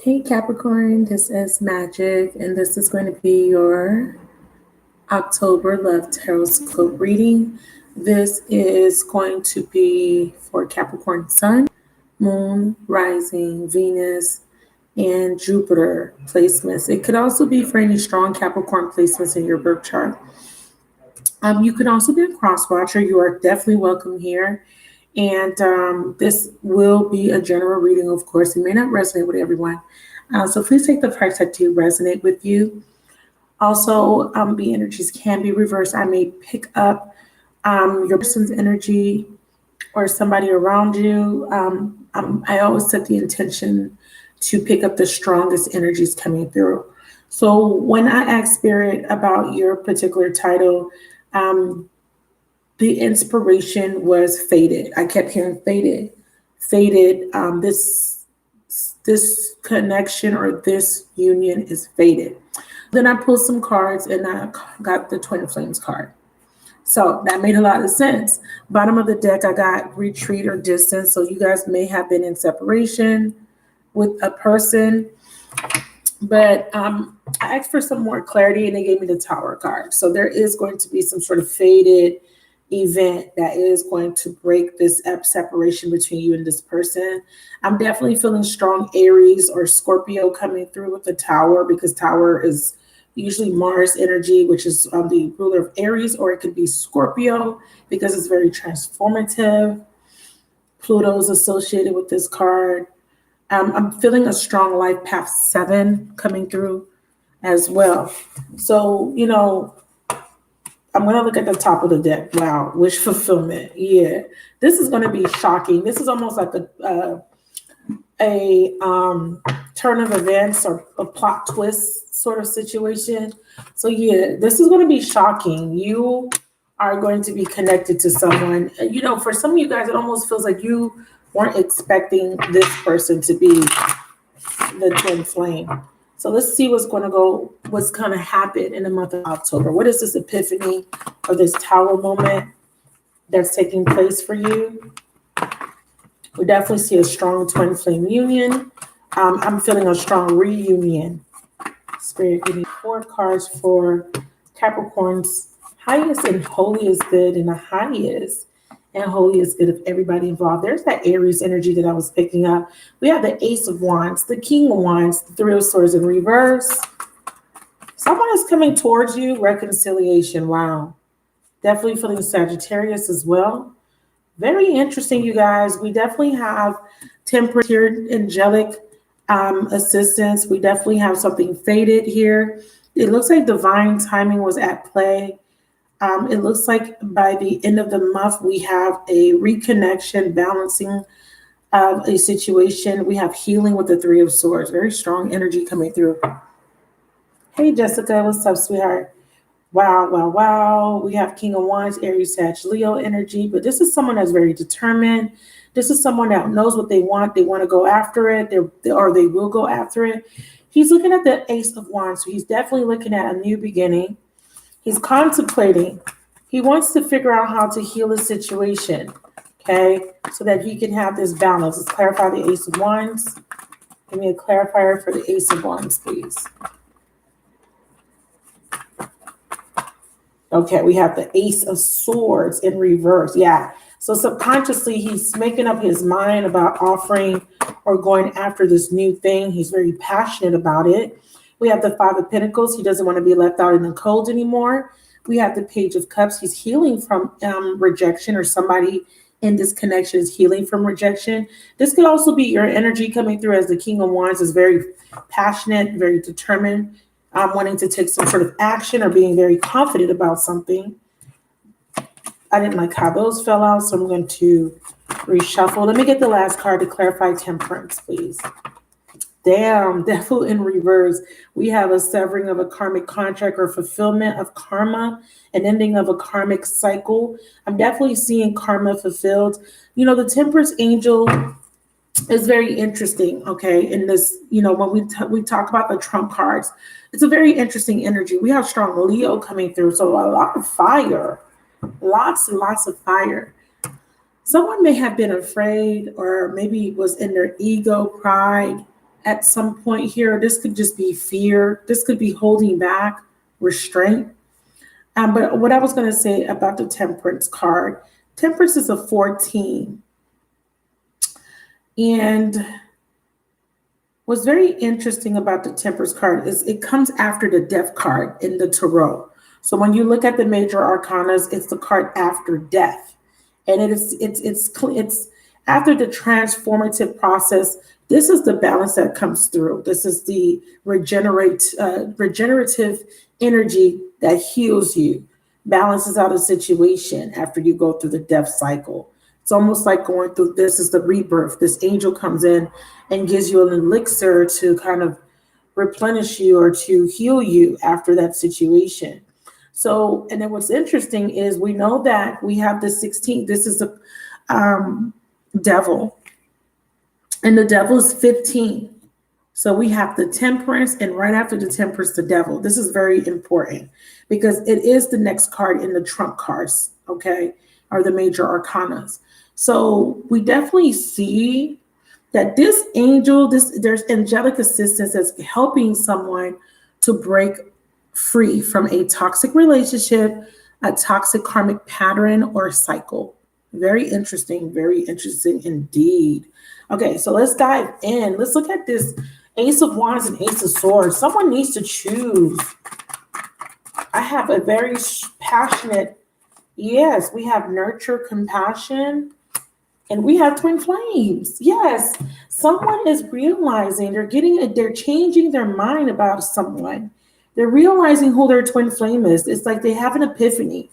Hey Capricorn, this is Magic, and this is going to be your October Love Tarot reading. This is going to be for Capricorn Sun, Moon, Rising, Venus, and Jupiter placements. It could also be for any strong Capricorn placements in your birth chart. You can also be a cross watcher. You are definitely welcome here. And this will be a general reading, of course. It may not resonate with everyone. So please take the parts that do resonate with you. Also, the energies can be reversed. I may pick up your person's energy or somebody around you. I always set the intention to pick up the strongest energies coming through. So when I ask Spirit about your particular title, um, the inspiration was faded. I kept hearing faded, faded. This connection or this union is faded. Then I pulled some cards and I got the Twin Flames card. So that made a lot of sense. Bottom of the deck, I got retreat or distance. So you guys may have been in separation with a person, but I asked for some more clarity and they gave me the Tower card. So there is going to be some sort of faded event that is going to break this separation between you and this person. I'm definitely feeling strong Aries or Scorpio coming through with the Tower, because Tower is usually Mars energy, which is the ruler of Aries, or it could be Scorpio because it's very transformative. Pluto's associated with this card. I'm feeling a strong life path 7 coming through as well. So, I'm going to look at the top of the deck. Wow, wish fulfillment. Yeah, this is going to be shocking. This is almost like a turn of events or a plot twist sort of situation. So yeah, this is going to be shocking. You are going to be connected to someone. For some of you guys, it almost feels like you weren't expecting this person to be the twin flame. So let's see what's going to happen in the month of October. What is this epiphany or this Tower moment that's taking place for you? We definitely see a strong twin flame union. I'm feeling a strong reunion. Spirit, give me 4 cards for Capricorn's highest and holiest good, and the highest and holiest good of everybody involved. There's that Aries energy that I was picking up. We have the Ace of Wands, the King of Wands, the Three of Swords in reverse. Someone is coming towards you. Reconciliation. Wow. Definitely feeling Sagittarius as well. Very interesting, you guys. We definitely have temperance here, angelic assistance. We definitely have something faded here. It looks like divine timing was at play. It looks like by the end of the month, we have a reconnection, balancing of a situation. We have healing with the Three of Swords. Very strong energy coming through. Hey, Jessica, what's up, sweetheart? Wow, wow, wow. We have King of Wands, Aries, Sag, Leo energy, but this is someone that's very determined. This is someone that knows what they want. They want to go after it, or they will go after it. He's looking at the Ace of Wands, so he's definitely looking at a new beginning. He's contemplating. He wants to figure out how to heal the situation, okay, so that he can have this balance. Let's clarify the Ace of Wands. Give me a clarifier for the Ace of Wands, please. Okay, we have the Ace of Swords in reverse. Yeah. So subconsciously, he's making up his mind about offering or going after this new thing. He's very passionate about it. We have the Five of Pentacles. He doesn't want to be left out in the cold anymore. We have the Page of Cups. He's healing from rejection, or somebody in this connection is healing from rejection. This could also be your energy coming through, as the King of Wands is very passionate, very determined, wanting to take some sort of action or being very confident about something. I didn't like how those fell out, so I'm going to reshuffle. Let me get the last card to clarify temperance, please. Damn, Devil in reverse. We have a severing of a karmic contract or fulfillment of karma, an ending of a karmic cycle. I'm definitely seeing karma fulfilled. The temperance angel is very interesting, okay? In this, when we talk about the trump cards, it's a very interesting energy. We have strong Leo coming through, so a lot of fire, lots and lots of fire. Someone may have been afraid, or maybe was in their ego, pride, at some point here. This could just be fear. This could be holding back, restraint. But what I was going to say about the Temperance card, Temperance is a 14. And what's very interesting about the Temperance card is it comes after the Death card in the Tarot. So when you look at the major arcanas, it's the card after death. And it's after the transformative process. This is the balance that comes through. This is the regenerative energy that heals you, balances out a situation after you go through the death cycle. It's almost like going through, this is the rebirth. This angel comes in and gives you an elixir to kind of replenish you or to heal you after that situation. So, and then what's interesting is we know that we have the 16th. This is the devil. And the devil is 15. So we have the Temperance, and right after the Temperance, the devil. This is very important because it is the next card in the trump cards, okay, or the major arcanas. So we definitely see that this angel, there's angelic assistance that's helping someone to break free from a toxic relationship, a toxic karmic pattern or cycle. Very interesting indeed. Okay, so let's dive in. Let's look at this Ace of Wands and Ace of Swords. Someone needs to choose. I have a very passionate, yes, we have nurture, compassion, and we have twin flames. Yes, someone is realizing they're changing their mind about someone. They're realizing who their twin flame is. It's like they have an epiphany.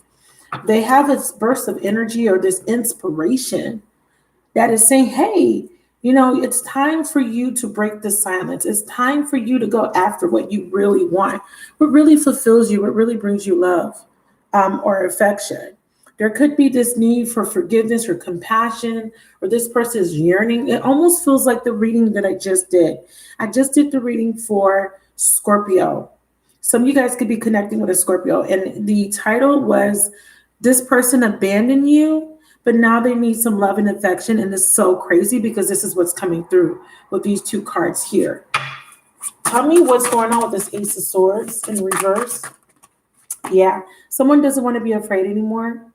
They have this burst of energy or this inspiration that is saying, hey, it's time for you to break the silence. It's time for you to go after what you really want, what really fulfills you, what really brings you love or affection. There could be this need for forgiveness or compassion, or this person is yearning. It almost feels like the reading that I just did. I just did the reading for Scorpio. Some of you guys could be connecting with a Scorpio, and the title was, this person abandoned you, but now they need some love and affection. And it's so crazy because this is what's coming through with these two cards here. Tell me what's going on with this Ace of Swords in reverse. Yeah, someone doesn't want to be afraid anymore.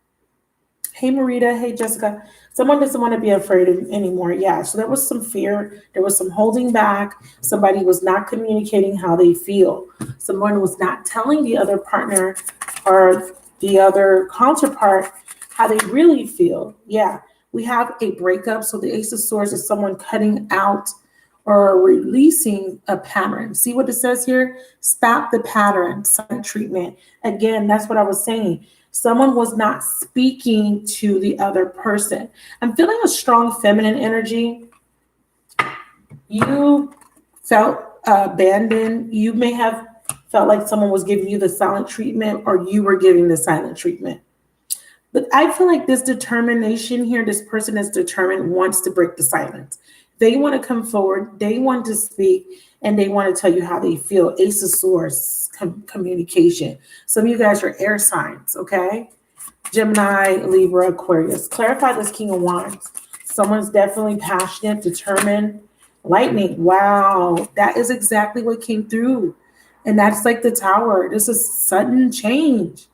Hey, Marita. Hey, Jessica. Someone doesn't want to be afraid anymore. Yeah, so there was some fear. There was some holding back. Somebody was not communicating how they feel. Someone was not telling the other partner or the other counterpart how they really feel. Yeah, we have a breakup. So the Ace of Swords is someone cutting out or releasing a pattern. See what it says here? Stop the pattern, silent treatment. Again, that's what I was saying. Someone was not speaking to the other person. I'm feeling a strong feminine energy. You felt abandoned. You may have felt like someone was giving you the silent treatment, or you were giving the silent treatment. But I feel like this determination here, this person is determined, wants to break the silence. They want to come forward. They want to speak, and they want to tell you how they feel. Ace of Swords, communication. Some of you guys are air signs, okay? Gemini, Libra, Aquarius. Clarify this King of Wands. Someone's definitely passionate, determined. Lightning. Wow, that is exactly what came through. And that's like the Tower. This is sudden change.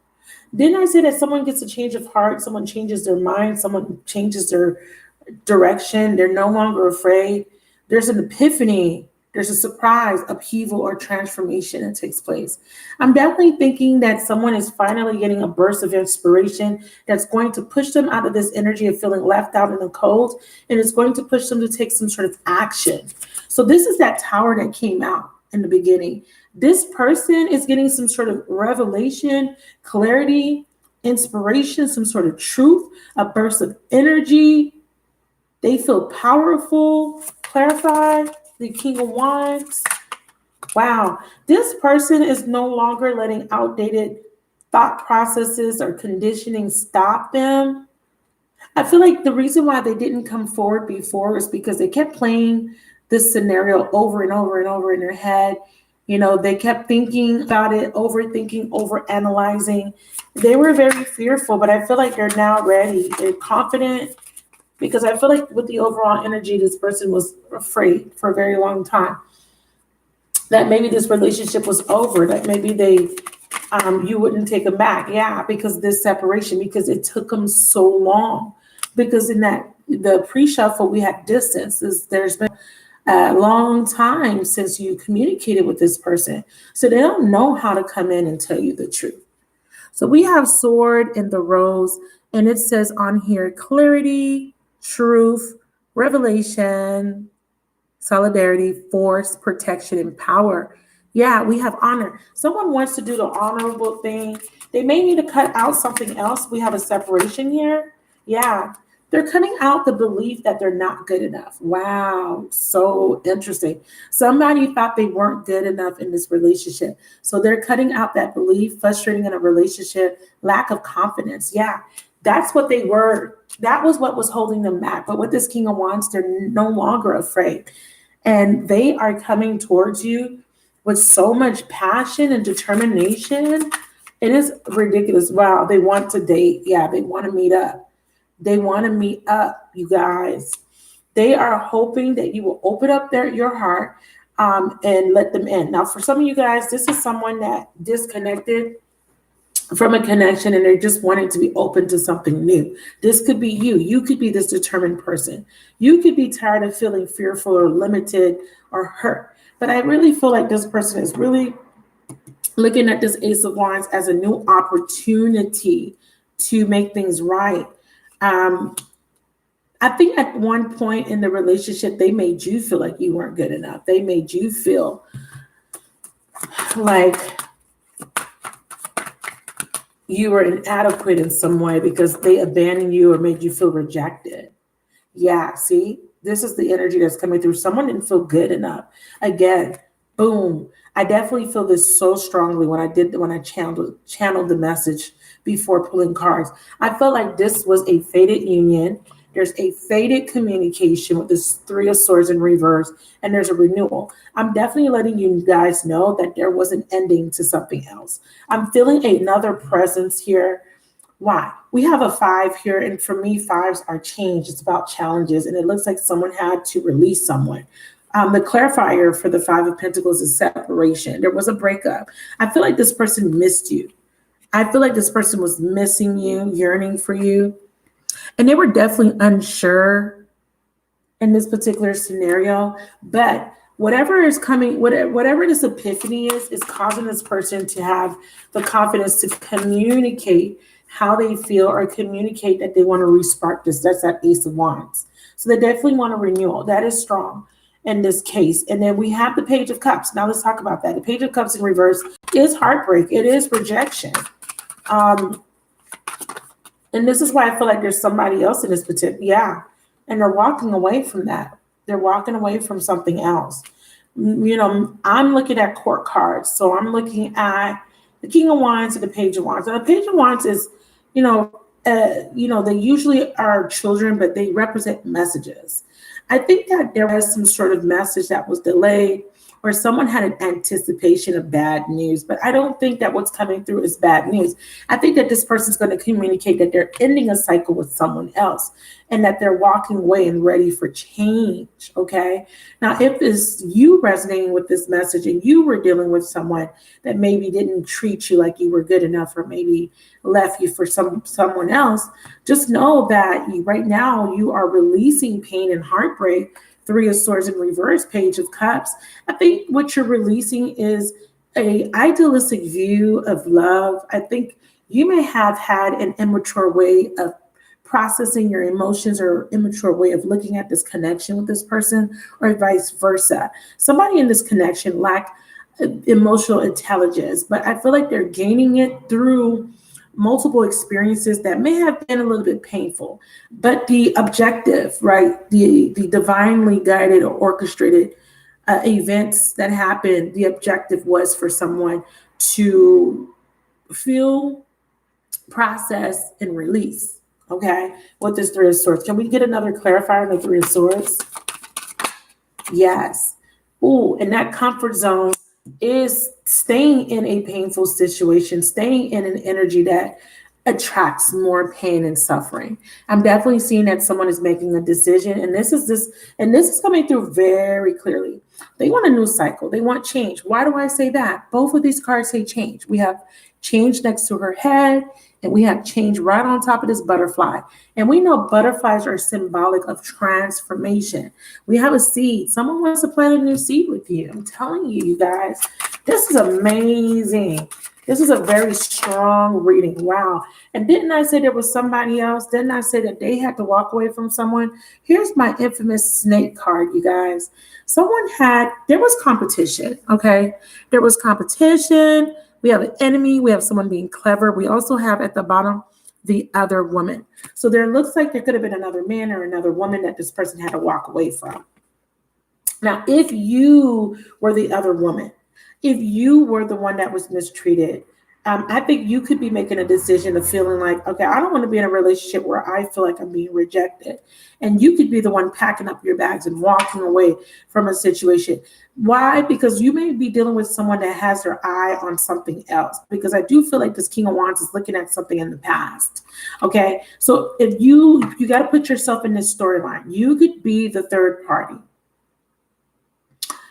Didn't I say that someone gets a change of heart? Someone changes their mind. Someone changes their direction. They're no longer afraid. There's an epiphany. There's a surprise, upheaval, or transformation that takes place. I'm definitely thinking that someone is finally getting a burst of inspiration that's going to push them out of this energy of feeling left out in the cold, and it's going to push them to take some sort of action. So this is that Tower that came out in the beginning. This person is getting some sort of revelation, clarity, inspiration, some sort of truth, a burst of energy. They feel powerful. Clarify the King of Wands. Wow. This person is no longer letting outdated thought processes or conditioning stop them. I feel like the reason why they didn't come forward before is because they kept playing this scenario over and over and over in their head. They kept thinking about it, overthinking, overanalyzing. They were very fearful, but I feel like they're now ready. They're confident, because I feel like with the overall energy, this person was afraid for a very long time. that maybe this relationship was over, that maybe you wouldn't take them back. Yeah, because this separation, because it took them so long. Because in the pre-shuffle, we had distances. There's been a long time since you communicated with this person. So they don't know how to come in and tell you the truth. So we have sword in the rose, and it says on here, clarity, truth, revelation, solidarity, force, protection, and power. Yeah, we have honor. Someone wants to do the honorable thing. They may need to cut out something else. We have a separation here. Yeah, they're cutting out the belief that they're not good enough. Wow, so interesting. Somebody thought they weren't good enough in this relationship. So they're cutting out that belief, frustrating in a relationship, lack of confidence. Yeah, that's what they were. That was what was holding them back. But with this King of Wands, they're no longer afraid. And they are coming towards you with so much passion and determination. It is ridiculous. Wow, they want to date. Yeah, they want to meet up. They want to meet up, you guys. They are hoping that you will open up your heart and let them in. Now, for some of you guys, this is someone that disconnected from a connection and they're just wanting to be open to something new. This could be you. You could be this determined person. You could be tired of feeling fearful or limited or hurt. But I really feel like this person is really looking at this Ace of Wands as a new opportunity to make things right. I think at one point in the relationship, they made you feel like you weren't good enough. They made you feel like you were inadequate in some way because they abandoned you or made you feel rejected. Yeah, see, this is the energy that's coming through. Someone didn't feel good enough. Again, boom. I definitely feel this so strongly when I channeled the message before pulling cards. I felt like this was a fated union. There's a fated communication with this Three of Swords in reverse, and there's a renewal. I'm definitely letting you guys know that there was an ending to something else. I'm feeling another presence here. Why? We have a 5 here, and for me, 5s are change. It's about challenges, and it looks like someone had to release someone. The clarifier for the 5 of Pentacles is separation. There was a breakup. I feel like this person missed you. I feel like this person was missing you, yearning for you. And they were definitely unsure in this particular scenario. But whatever is coming, whatever this epiphany is causing this person to have the confidence to communicate how they feel or communicate that they want to respark this. That's that Ace of Wands. So they definitely want a renewal. That is strong in this case. And then we have the Page of Cups. Now let's talk about that. The Page of Cups in reverse is heartbreak. It is rejection. And this is why I feel like there's somebody else in this particular, yeah. And they're walking away from that. They're walking away from something else. You know, I'm looking at court cards. So I'm looking at the King of Wands and the Page of Wands. And the Page of Wands is, they usually are children, but they represent messages. I think that there was some sort of message that was delayed, or someone had an anticipation of bad news, but I don't think that what's coming through is bad news. I think that this person's going to communicate that they're ending a cycle with someone else and that they're walking away and ready for change, okay? Now, if it's you resonating with this message and you were dealing with someone that maybe didn't treat you like you were good enough or maybe left you for someone else, just know that right now you are releasing pain and heartbreak. 3 of Swords in reverse, Page of Cups. I think what you're releasing is an idealistic view of love. I think you may have had an immature way of processing your emotions or immature way of looking at this connection with this person, or vice versa. Somebody in this connection lacked emotional intelligence, but I feel like they're gaining it through multiple experiences that may have been a little bit painful, but the objective, right? The divinely guided or orchestrated events that happened, the objective was for someone to feel, process, and release. Okay, with this 3 of Swords. Can we get another clarifier on the 3 of Swords? Yes. Ooh, and that comfort zone is staying in a painful situation, staying in an energy that attracts more pain and suffering. I'm definitely seeing that someone is making a decision, and this is coming through very clearly. They want a new cycle. They want change. Why do I say that? Both of these cards say change. We have change next to her head, and we have change right on top of this butterfly. And we know butterflies are symbolic of transformation. We have a seed. Someone wants to plant a new seed with you. I'm telling you, you guys, this is amazing. This is a very strong reading. Wow. And didn't I say there was somebody else? Didn't I say that they had to walk away from someone? Here's my infamous snake card, you guys. There was competition, okay? There was competition. We have an enemy. We have someone being clever. We also have at the bottom the other woman. So there looks like there could have been another man or another woman that this person had to walk away from. Now, if you were the other woman, if you were the one that was mistreated, I think you could be making a decision of feeling like, okay, I don't want to be in a relationship where I feel like I'm being rejected. And you could be the one packing up your bags and walking away from a situation. Why? Because you may be dealing with someone that has their eye on something else. Because I do feel like this King of Wands is looking at something in the past. Okay. So if you got to put yourself in this storyline, you could be the third party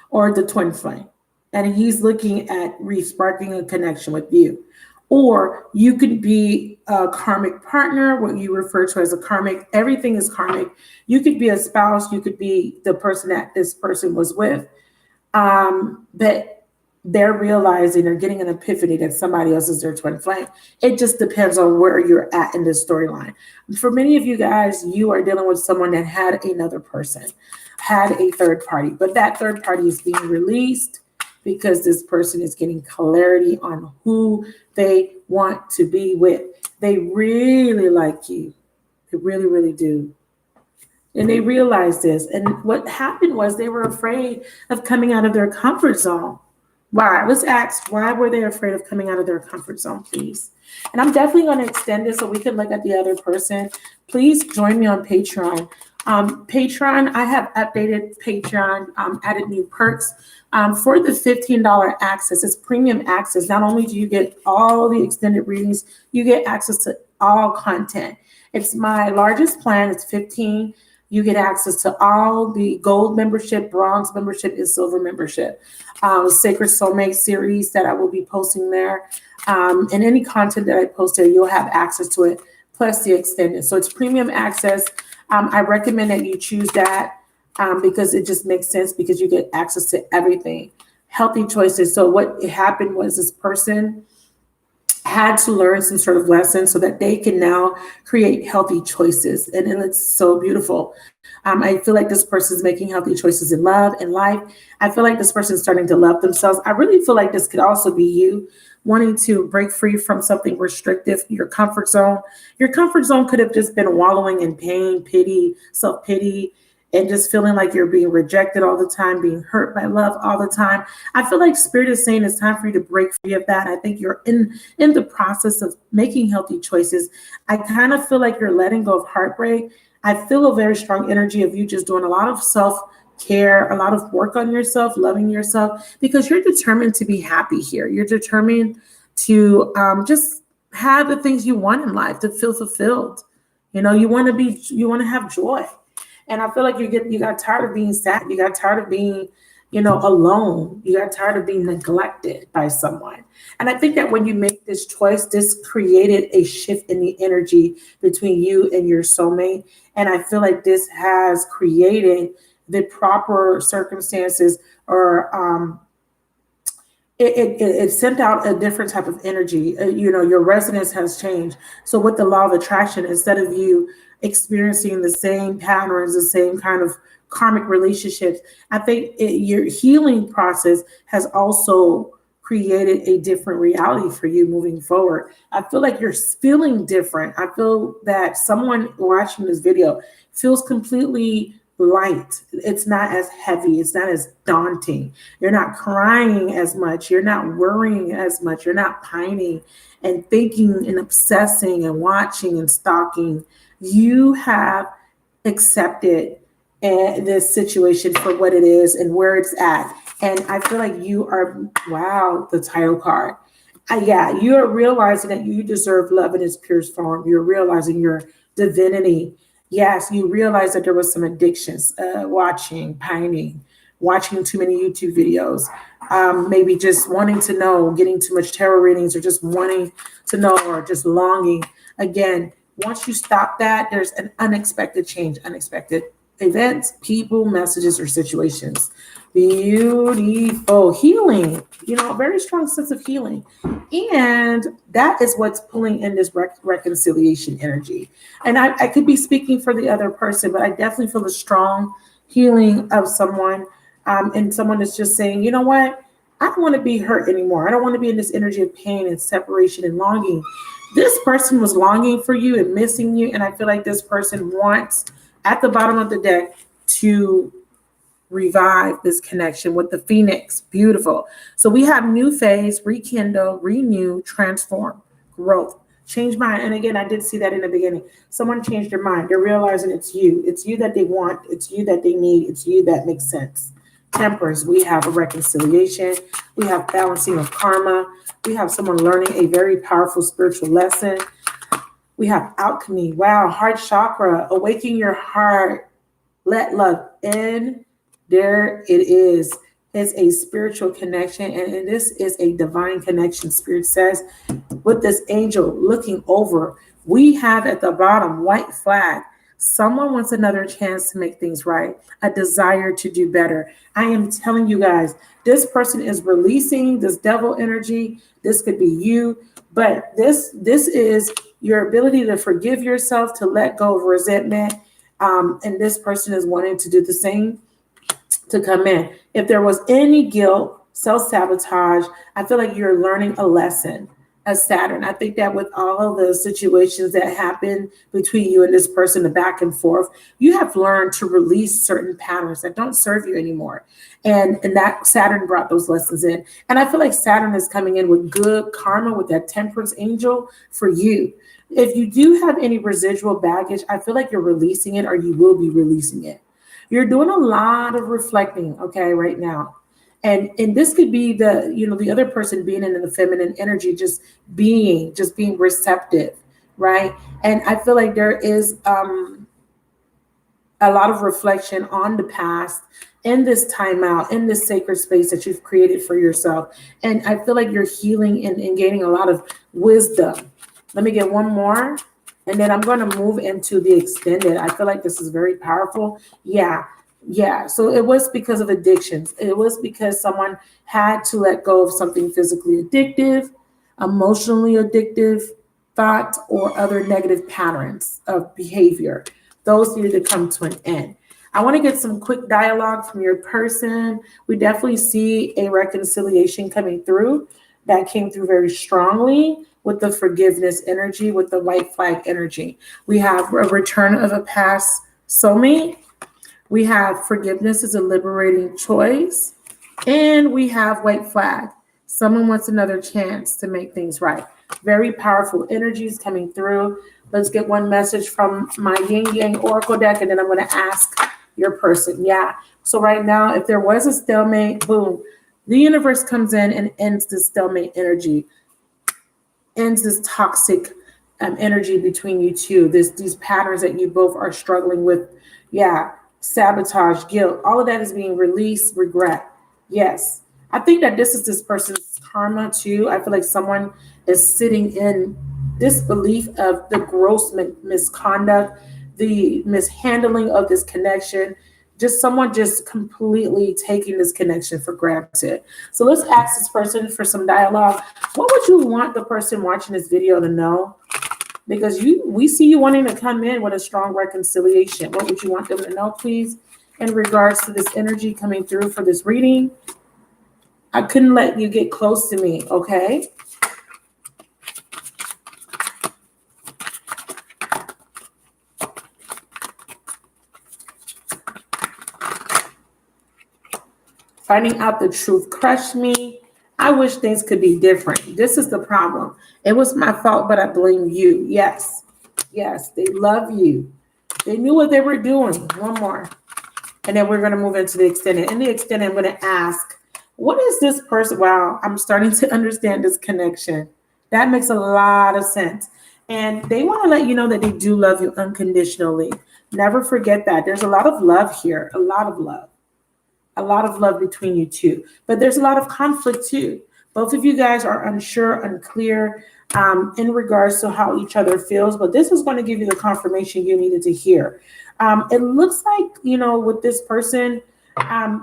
or the twin flame. And he's looking at re-sparking a connection with you. Or you could be a karmic partner, what you refer to as a karmic. Everything is karmic. You could be a spouse. You could be the person that this person was with. But they're realizing or getting an epiphany that somebody else is their twin flame. It just depends on where you're at in this storyline. For many of you guys, you are dealing with someone that had another person, had a third party. But that third party is being released because this person is getting clarity on who they want to be with. They really like you. They really, really do. And they realize this. And what happened was they were afraid of coming out of their comfort zone. Why? Let's ask, why were they afraid of coming out of their comfort zone, please? And I'm definitely going to extend this so we can look at the other person. Please join me on Patreon. Patreon, I have updated Patreon, added new perks. For the $15 access, it's premium access. Not only do you get all the extended readings, you get access to all content. It's my largest plan. It's $15. You get access to all the gold membership, bronze membership, and silver membership. Sacred Soulmate series that I will be posting there. And any content that I post there, you'll have access to it, plus the extended. So it's premium access. I recommend that you choose that. Because it just makes sense because you get access to everything. Healthy choices. So what happened was this person had to learn some sort of lesson so that they can now create healthy choices. And it's so beautiful. I feel like this person is making healthy choices in love and life. I feel like this person is starting to love themselves. I really feel like this could also be you wanting to break free from something restrictive, your comfort zone. Your comfort zone could have just been wallowing in pain, pity, self-pity, and just feeling like you're being rejected all the time, being hurt by love all the time. I feel like Spirit is saying it's time for you to break free of that. I think you're in the process of making healthy choices. I kind of feel like you're letting go of heartbreak. I feel a very strong energy of you just doing a lot of self-care, a lot of work on yourself, loving yourself, because you're determined to be happy here. You're determined to just have the things you want in life, to feel fulfilled. You know, you want to have joy. And I feel like you got tired of being sad. You got tired of being, alone. You got tired of being neglected by someone. And I think that when you make this choice, this created a shift in the energy between you and your soulmate. And I feel like this has created the proper circumstances, or it sent out a different type of energy. Your resonance has changed. So with the law of attraction, instead of you experiencing the same patterns, the same kind of karmic relationships, I think your healing process has also created a different reality for you moving forward. I feel like you're feeling different. I feel that someone watching this video feels completely light. It's not as heavy. It's not as daunting. You're not crying as much. You're not worrying as much. You're not pining and thinking and obsessing and watching and stalking. You have accepted this situation for what it is and where it's at. And I feel like you are, wow, the title card. Yeah, you're realizing that you deserve love in its purest form. You're realizing your divinity. Yes, you realize that there was some addictions, watching, pining, watching too many YouTube videos, maybe just wanting to know, getting too much tarot readings, or just wanting to know, or just longing. Again, once you stop that, there's an unexpected change, unexpected events, people, messages, or situations. Beautiful healing, a very strong sense of healing. And that is what's pulling in this reconciliation energy. And I could be speaking for the other person, but I definitely feel a strong healing of someone. And someone is just saying, you know what? I don't want to be hurt anymore. I don't want to be in this energy of pain and separation and longing. This person was longing for you and missing you. And I feel like this person wants, at the bottom of the deck, to revive this connection with the Phoenix. Beautiful. So we have new phase, rekindle, renew, transform, growth, change mind. And again, I did see that in the beginning. Someone changed their mind. They're realizing it's you. It's you that they want. It's you that they need. It's you that makes sense. Temperance, we have a reconciliation. We have balancing of karma. We have someone learning a very powerful spiritual lesson. We have alchemy. Wow, heart chakra, awaken your heart. Let love in. There it is. It's a spiritual connection, and this is a divine connection. Spirit says, with this angel looking over, we have at the bottom, white flag. Someone wants another chance to make things right, a desire to do better. I am telling you guys, this person is releasing this devil energy. This could be you, but this is your ability to forgive yourself, to let go of resentment. And this person is wanting to do the same, to come in. If there was any guilt, self-sabotage, I feel like you're learning a lesson as Saturn. I think that with all of the situations that happen between you and this person, the back and forth, you have learned to release certain patterns that don't serve you anymore. And that Saturn brought those lessons in. And I feel like Saturn is coming in with good karma, with that temperance angel for you. If you do have any residual baggage, I feel like you're releasing it, or you will be releasing it. You're doing a lot of reflecting, okay, right now. And this could be the other person being in the feminine energy, just being receptive, right? And I feel like there is a lot of reflection on the past in this timeout, in this sacred space that you've created for yourself. And I feel like you're healing and gaining a lot of wisdom. Let me get one more, and then I'm going to move into the extended. I feel like this is very powerful. Yeah. So it was because of addictions. It was because someone had to let go of something physically addictive, emotionally addictive, thought, or other negative patterns of behavior. Those needed to come to an end. I want to get some quick dialogue from your person. We definitely see a reconciliation coming through that came through very strongly with the forgiveness energy, with the white flag energy. We have a return of a past soulmate. We have forgiveness is a liberating choice. And we have white flag. Someone wants another chance to make things right. Very powerful energies coming through. Let's get one message from my Yin Yang Oracle deck, and then I'm going to ask your person. Yeah. So right now, if there was a stalemate, boom, the universe comes in and ends the stalemate energy, ends this toxic energy between you two, these patterns that you both are struggling with. Yeah. Sabotage, guilt, all of that is being released, regret. Yes. I think that this is this person's karma too. I feel like someone is sitting in disbelief of the gross misconduct, the mishandling of this connection, just someone just completely taking this connection for granted. So let's ask this person for some dialogue. What would you want the person watching this video to know? Because we see you wanting to come in with a strong reconciliation. What would you want them to know, please, in regards to this energy coming through for this reading? I couldn't let you get close to me, okay? Finding out the truth crushed me. I wish things could be different. This is the problem. It was my fault, but I blame you. Yes, they love you. They knew what they were doing. One more. And then we're going to move into the extended. In the extended, I'm going to ask What is this person? Wow, I'm starting to understand this connection. That makes a lot of sense. And they want to let you know that they do love you unconditionally. Never forget that. There's a lot of love here, a lot of love between you two. But there's a lot of conflict too. Both of you guys are unsure, unclear in regards to how each other feels. But this is going to give you the confirmation you needed to hear. It looks like, you know, with this person,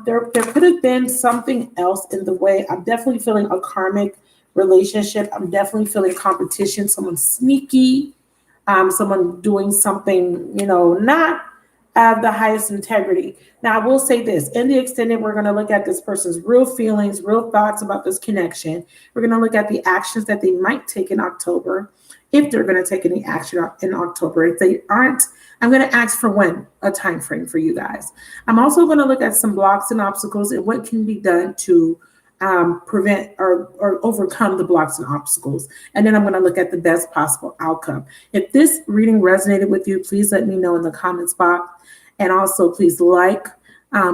there could have been something else in the way. I'm definitely feeling a karmic relationship. I'm definitely feeling competition, someone sneaky, someone doing something, you know, not of the highest integrity. Now, I will say this, in the extended, we're going to look at this person's real feelings, real thoughts about this connection. We're going to look at the actions that they might take in October, if they're going to take any action in October. If they aren't, I'm going to ask for when, a time frame for you guys. I'm also going to look at some blocks and obstacles and what can be done to prevent or overcome the blocks and obstacles. And then I'm going to look at the best possible outcome. If this reading resonated with you, please let me know in the comments box. And also, please like,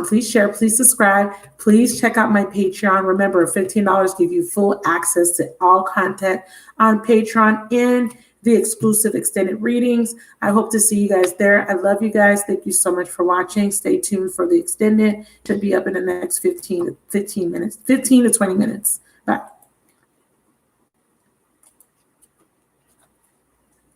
please share, please subscribe. Please check out my Patreon. Remember, $15 give you full access to all content on Patreon and the exclusive extended readings. I hope to see you guys there. I love you guys. Thank you so much for watching. Stay tuned for the extended. Should be up in the next 15 to 20 minutes. Bye.